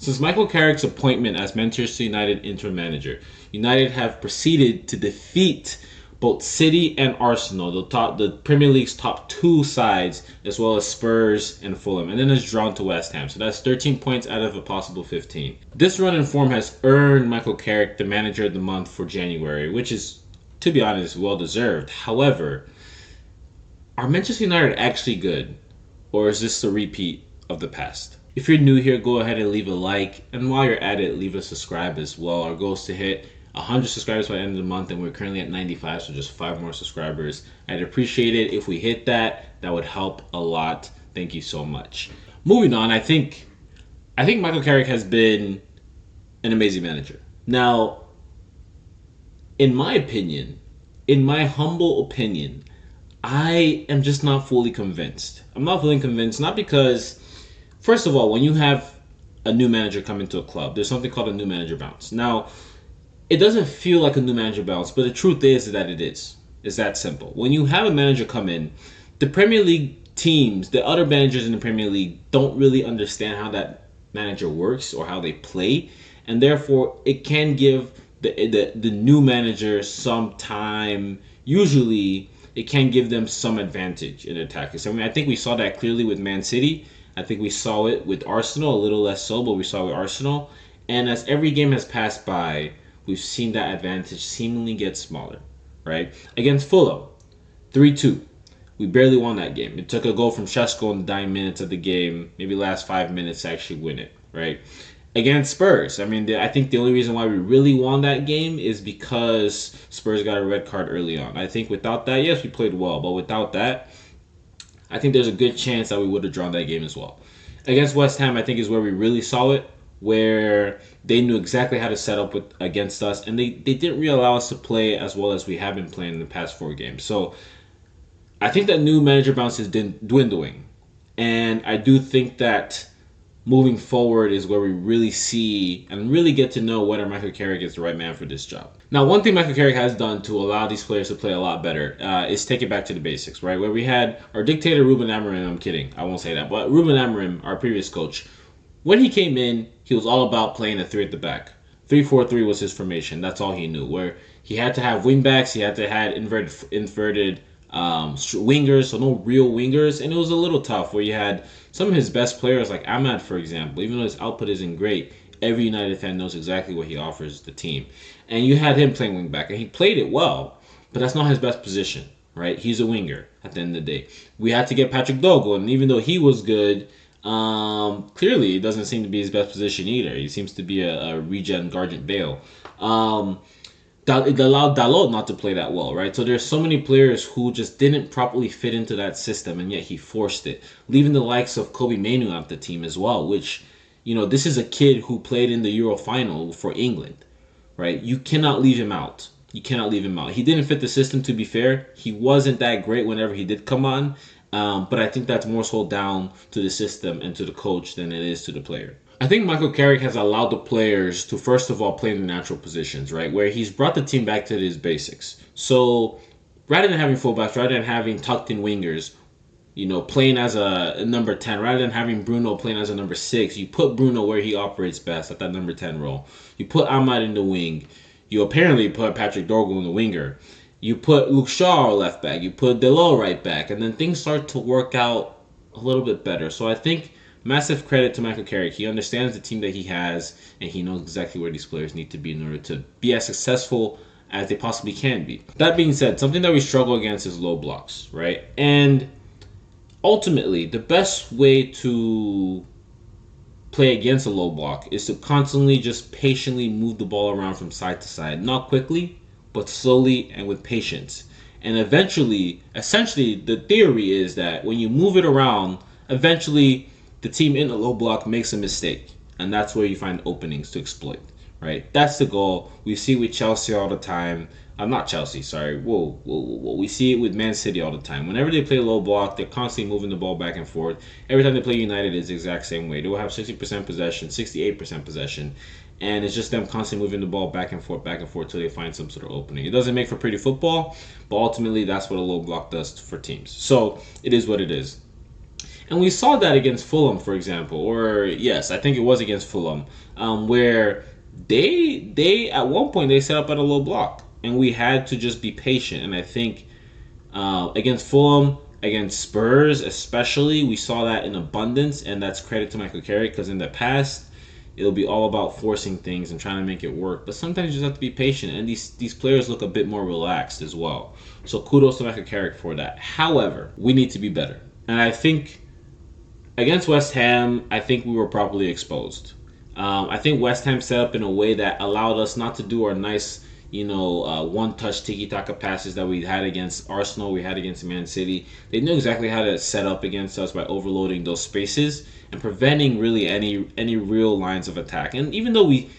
Since Michael Carrick's appointment as Manchester United interim manager, United have proceeded to defeat both City and Arsenal, the Premier League's top two sides, as well as Spurs and Fulham, and then it's drawn to West Ham. So that's 13 points out of a possible 15. This run in form has earned Michael Carrick the manager of the month for January, which is, to be honest, well deserved. However, are Manchester United actually good, or is this a repeat of the past? If you're new here, go ahead and leave a like, and while you're at it, leave a subscribe as well. Our goal is to hit 100 subscribers by the end of the month, and we're currently at 95, so just 5 more subscribers. I'd appreciate it if we hit that. That would help a lot. Thank you so much. Moving on, I think Michael Carrick has been an amazing manager. Now, in my opinion, in my humble opinion, I am just not fully convinced. I'm not fully convinced, not because, first of all, when you have a new manager come into a club, there's something called a new manager bounce. Now, it doesn't feel like a new manager bounce, but the truth is that it is. It's that simple. When you have a manager come in, the Premier League teams, the other managers in the Premier League, don't really understand how that manager works or how they play, and therefore it can give the new manager some time. Usually, it can give them some advantage in their tactics. I mean, I think we saw that clearly with Man City. I think we saw it with Arsenal, a little less so, but we saw it with Arsenal. And as every game has passed by, we've seen that advantage seemingly get smaller, right? Against Fulham, 3-2. We barely won that game. It took a goal from Šeško in the dying minutes of the game, maybe last 5 minutes to actually win it, right? Against Spurs, I mean, I think the only reason why we really won that game is because Spurs got a red card early on. I think without that, yes, we played well, but without that, I think there's a good chance that we would have drawn that game as well. Against West Ham, I think is where we really saw it, where they knew exactly how to set up against us, and they didn't really allow us to play as well as we have been playing in the past 4 games. So I think that new manager bounce is dwindling, and I do think that moving forward is where we really see and really get to know whether Michael Carrick is the right man for this job. Now, one thing Michael Carrick has done to allow these players to play a lot better is take it back to the basics, right? Where we had our dictator, Ruben Amorim. I'm kidding. I won't say that. But Ruben Amorim, our previous coach, when he came in, he was all about playing a 3 at the back. 3-4-3 was his formation. That's all he knew. Where he had to have wing backs, he had to have inverted wingers, so no real wingers, and it was a little tough where you had some of his best players like Ahmad, for example. Even though his output isn't great, every United fan knows exactly what he offers the team, and you had him playing wing back, and he played it well, but that's not his best position, right? He's a winger at the end of the day. We had to get Patrick Dogo, and even though he was good, clearly it doesn't seem to be his best position either. He seems to be a regen Gargant Bale. It allowed Dalot not to play that well, right? So there's so many players who just didn't properly fit into that system, and yet he forced it, leaving the likes of Kobe Mainoo out the team as well, which, this is a kid who played in the Euro final for England, right? You cannot leave him out. You cannot leave him out. He didn't fit the system, to be fair. He wasn't that great whenever he did come on, but I think that's more so down to the system and to the coach than it is to the player. I think Michael Carrick has allowed the players to, first of all, play in the natural positions, right? Where he's brought the team back to his basics. So rather than having fullbacks, rather than having tucked-in wingers, playing as a number 10, rather than having Bruno playing as a number 6, you put Bruno where he operates best, at that number 10 role. You put Ahmad in the wing. You apparently put Patrick Dorgo in the winger. You put Luke Shaw left back. You put Dalot right back. And then things start to work out a little bit better. So I think massive credit to Michael Carrick. He understands the team that he has, and he knows exactly where these players need to be in order to be as successful as they possibly can be. That being said, something that we struggle against is low blocks, right? And ultimately, the best way to play against a low block is to constantly just patiently move the ball around from side to side. Not quickly, but slowly and with patience. And eventually, essentially, the theory is that when you move it around, eventually the team in the low block makes a mistake, and that's where you find openings to exploit, right? That's the goal. We see with Chelsea all the time. Not Chelsea, sorry. Whoa. We see it with Man City all the time. Whenever they play low block, they're constantly moving the ball back and forth. Every time they play United, it's the exact same way. They will have 60% possession, 68% possession, and it's just them constantly moving the ball back and forth till they find some sort of opening. It doesn't make for pretty football, but ultimately that's what a low block does for teams. So it is what it is. And we saw that against Fulham, for example, or yes, I think it was against Fulham, where they at one point they set up at a low block, and we had to just be patient. And I think against Fulham, against Spurs especially, we saw that in abundance, and that's credit to Michael Carrick because in the past it'll be all about forcing things and trying to make it work. But sometimes you just have to be patient, and these players look a bit more relaxed as well. So kudos to Michael Carrick for that. However, we need to be better, and I think against West Ham, I think we were properly exposed. I think West Ham set up in a way that allowed us not to do our nice, one-touch tiki-taka passes that we had against Arsenal, we had against Man City. They knew exactly how to set up against us by overloading those spaces and preventing really any real lines of attack. And even though we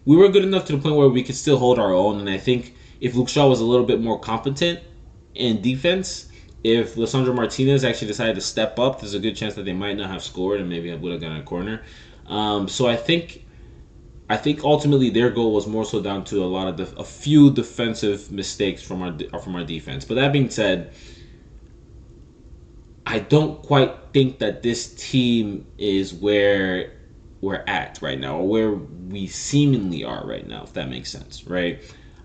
were good enough to the point where we could still hold our own, and I think if Luke Shaw was a little bit more competent in defense, if Lisandro Martinez actually decided to step up, there's a good chance that they might not have scored and maybe would have gotten a corner. So I think ultimately their goal was more so down to a few defensive mistakes from our defense. But that being said, I don't quite think that this team is where we're at right now, or where we seemingly are right now, if that makes sense, right?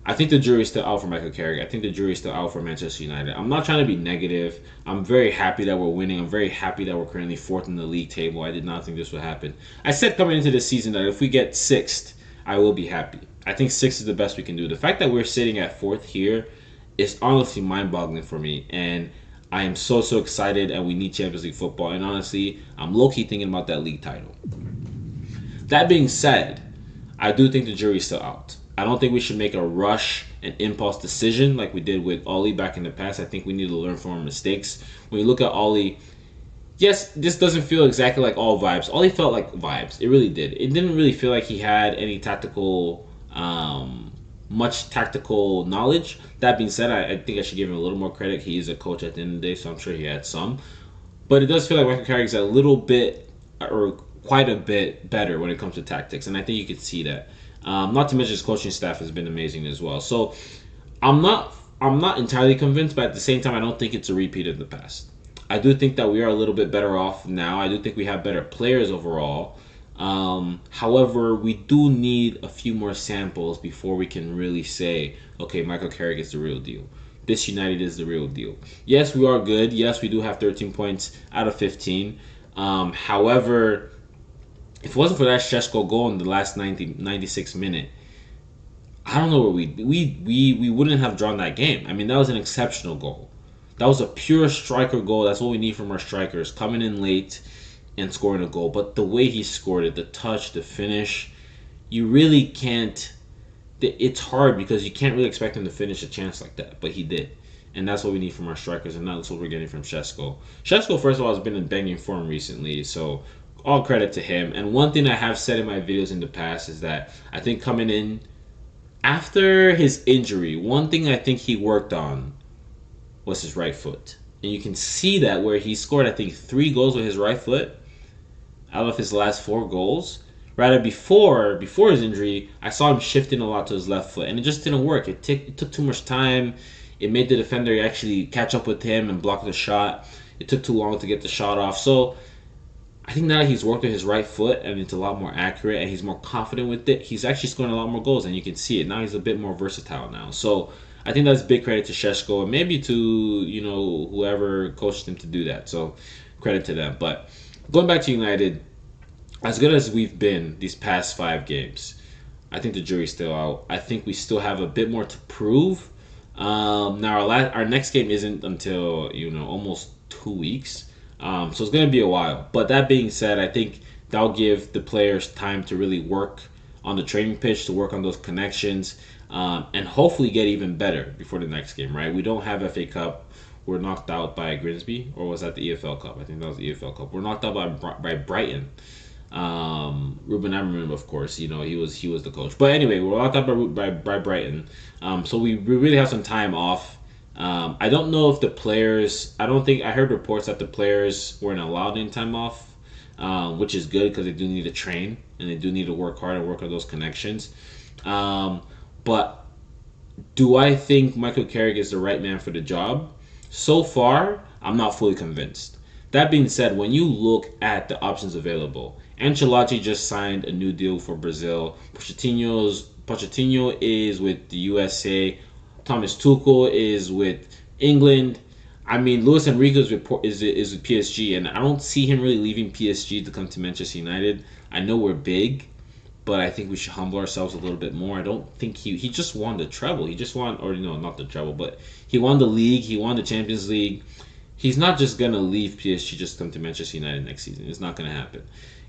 I think the jury's still out for Michael Carrick. I think the jury's still out for Manchester United. I'm not trying to be negative. I'm very happy that we're winning. I'm very happy that we're currently fourth in the league table. I did not think this would happen. I said coming into this season that if we get sixth, I will be happy. I think sixth is the best we can do. The fact that we're sitting at fourth here is honestly mind-boggling for me. And I am so excited, and we need Champions League football. And honestly, I'm low-key thinking about that league title. That being said, I do think the jury's still out. I don't think we should make a rush and impulse decision like we did with Ollie back in the past. I think we need to learn from our mistakes. When you look at Ollie, yes, this doesn't feel exactly like all vibes. Ollie felt like vibes. It really did. It didn't really feel like he had any much tactical knowledge. That being said, I think I should give him a little more credit. He is a coach at the end of the day, so I'm sure he had some. But it does feel like Michael Carrick's a little bit, or quite a bit better when it comes to tactics, and I think you could see that. Not to mention his coaching staff has been amazing as well. So I'm not entirely convinced, but at the same time, I don't think it's a repeat of the past. I do think that we are a little bit better off now. I do think we have better players overall. However, we do need a few more samples before we can really say, okay, Michael Carrick is the real deal. This United is the real deal. Yes, we are good. Yes, we do have 13 points out of 15. However, if it wasn't for that Šeško goal in the last 96 minute, I don't know where we wouldn't have drawn that game. I mean, that was an exceptional goal. That was a pure striker goal. That's what we need from our strikers, coming in late and scoring a goal. But the way he scored it, the touch, the finish, you really can't. It's hard because you can't really expect him to finish a chance like that, but he did. And that's what we need from our strikers, and that's what we're getting from Šeško. Šeško, first of all, has been in banging form recently, so all credit to him. And one thing I have said in my videos in the past is that I think coming in after his injury, one thing I think he worked on was his right foot. And you can see that where he scored, I think, 3 goals with his right foot out of his last 4 goals. Rather, before his injury, I saw him shifting a lot to his left foot, and it just didn't work. It took too much time. It made the defender actually catch up with him and block the shot. It took too long to get the shot off. So I think now that he's worked with his right foot and it's a lot more accurate and he's more confident with it, he's actually scoring a lot more goals, and you can see it. Now he's a bit more versatile now. So I think that's big credit to Šeško and maybe to, whoever coached him to do that. So credit to them. But going back to United, as good as we've been these past 5 games, I think the jury's still out. I think we still have a bit more to prove. Now our next game isn't until almost 2 weeks. So it's going to be a while. But that being said, I think that'll give the players time to really work on the training pitch, to work on those connections, and hopefully get even better before the next game, right? We don't have FA Cup. We're knocked out by Grimsby, or was that the EFL Cup? I think that was the EFL Cup. We're knocked out by Brighton. Ruben Amorim, of course, he was the coach. But anyway, we're knocked out by Brighton. So we really have some time off. I don't know if the players. I heard reports that the players weren't allowed any time off, which is good because they do need to train and they do need to work hard and work on those connections. But do I think Michael Carrick is the right man for the job? So far, I'm not fully convinced. That being said, when you look at the options available, Ancelotti just signed a new deal for Brazil. Pochettino is with the USA. Thomas Tuchel is with England. I mean, Luis Enrique is with PSG, and I don't see him really leaving PSG to come to Manchester United. I know we're big, but I think we should humble ourselves a little bit more. I don't think he just won the treble. He just won, or no, not the treble, but he won the league. He won the Champions League. He's not just gonna leave PSG just to come to Manchester United next season. It's not gonna happen.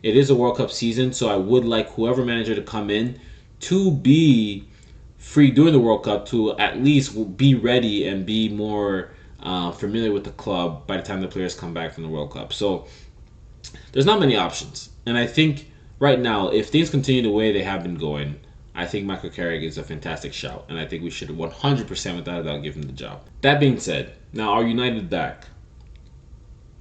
It is a World Cup season, so I would like whoever manager to come in to be free during the World Cup to at least be ready and be more familiar with the club by the time the players come back from the World Cup. So there's not many options, and I think right now, if things continue the way they have been going, I think Michael Carrick is a fantastic shout, and I think we should 100% without a doubt give him the job. That being said, now are United back?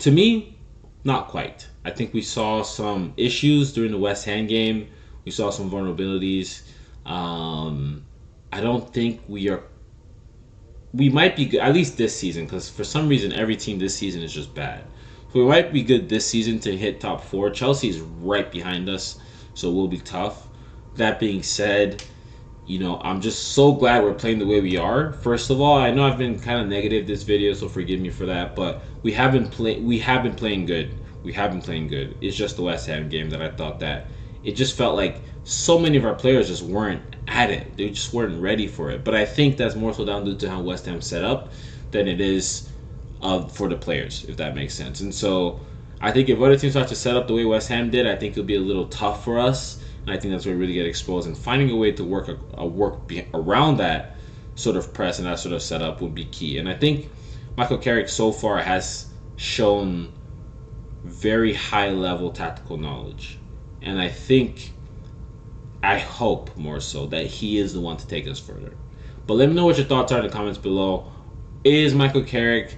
To me, not quite. I think we saw some issues during the West Ham game. We saw some vulnerabilities. I don't think we are. We might be good, at least this season, because for some reason every team this season is just bad. So we might be good this season to hit top four. Chelsea is right behind us, so it will be tough. That being said, I'm just so glad we're playing the way we are. First of all, I know I've been kind of negative this video, so forgive me for that. But we have been playing good. We have been playing good. It's just the West Ham game that I thought that it just felt like so many of our players just weren't at it. They just weren't ready for it. But I think that's more so down due to how West Ham set up than it is for the players, if that makes sense. And so I think if other teams start to set up the way West Ham did, I think it'll be a little tough for us. And I think that's where we really get exposed. And finding a way to work around that sort of press and that sort of setup would be key. And I think Michael Carrick so far has shown very high level tactical knowledge. And I hope more so that he is the one to take us further. But let me know what your thoughts are in the comments below. Is Michael Carrick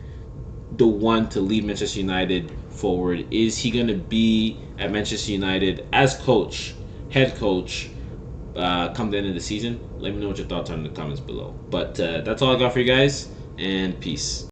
the one to lead Manchester United forward? Is he going to be at Manchester United as head coach, come the end of the season? Let me know what your thoughts are in the comments below. But that's all I got for you guys, and peace.